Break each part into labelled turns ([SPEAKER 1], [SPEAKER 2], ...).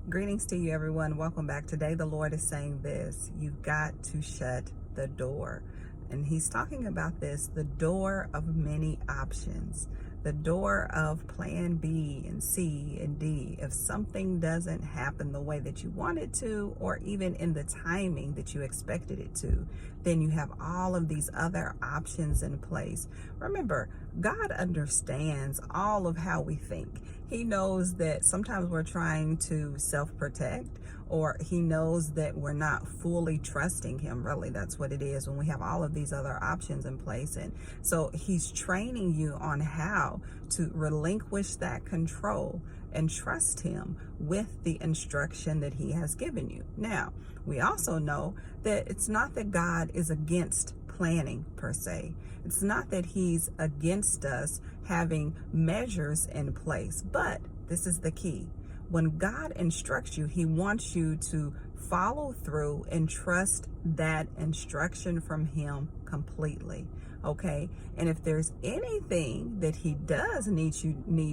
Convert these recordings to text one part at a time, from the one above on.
[SPEAKER 1] Greetings to you, everyone. Welcome back. Today, the Lord is saying this: you've got to shut the door. And He's talking about this, the door of many options, the door of plan B and C and D. If something doesn't happen the way that you want it to, or even in the timing that you expected it to, then you have all of these other options in place. Remember, God understands all of how we think. He knows that sometimes we're trying to self-protect, or He knows that we're not fully trusting Him. Really, that's what it is when we have all of these other options in place. And so He's training you on how to relinquish that control and trust Him with the instruction that He has given you. Now, we also know that it's not that God is against planning per se. It's not that He's against us having measures in place, but this is the key. When God instructs you, He wants you to follow through and trust that instruction from Him completely. Okay? And if there's anything that He does need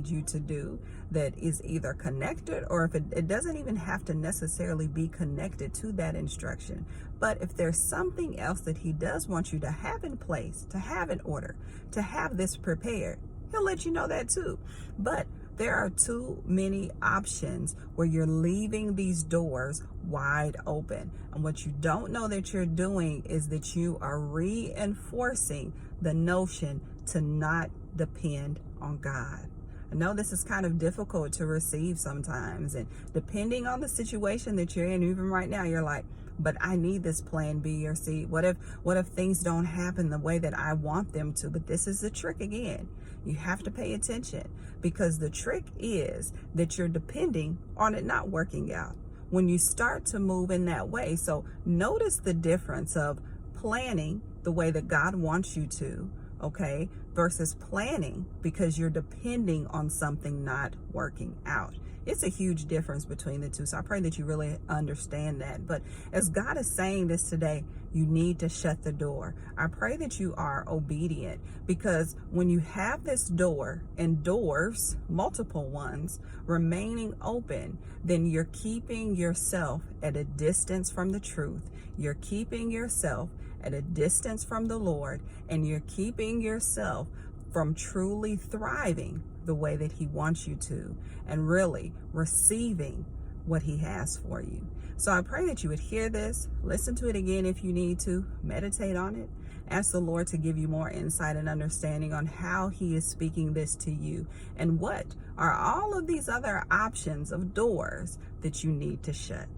[SPEAKER 1] you to do that is either connected, or if it doesn't even have to necessarily be connected to that instruction, but if there's something else that He does want you to have in place, to have in order, to have this prepared, He'll let you know that too. But there are too many options where you're leaving these doors wide open. And what you don't know that you're doing is that you are reinforcing the notion to not depend on God. I know this is kind of difficult to receive sometimes, and depending on the situation that you're in, even right now, you're like, but I need this plan B or C. What if things don't happen the way that I want them to? But this is the trick again. You have to pay attention, because the trick is that you're depending on it not working out when you start to move in that way. So notice the difference of planning the way that God wants you to, okay, versus planning because you're depending on something not working out. It's a huge difference between the two. So I pray that you really understand that. But as God is saying this today, you need to shut the door. I pray that you are obedient, because when you have this door and doors, multiple ones, remaining open, then you're keeping yourself at a distance from the truth. You're keeping yourself at a distance from the Lord, and you're keeping yourself from truly thriving the way that He wants you to, and really receiving what He has for you. So I pray that you would hear this, listen to it again if you need to, meditate on it, ask the Lord to give you more insight and understanding on how He is speaking this to you, and what are all of these other options of doors that you need to shut.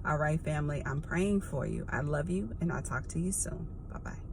[SPEAKER 1] All right, family, I'm praying for you. I love you, and I'll talk to you soon. Bye-bye.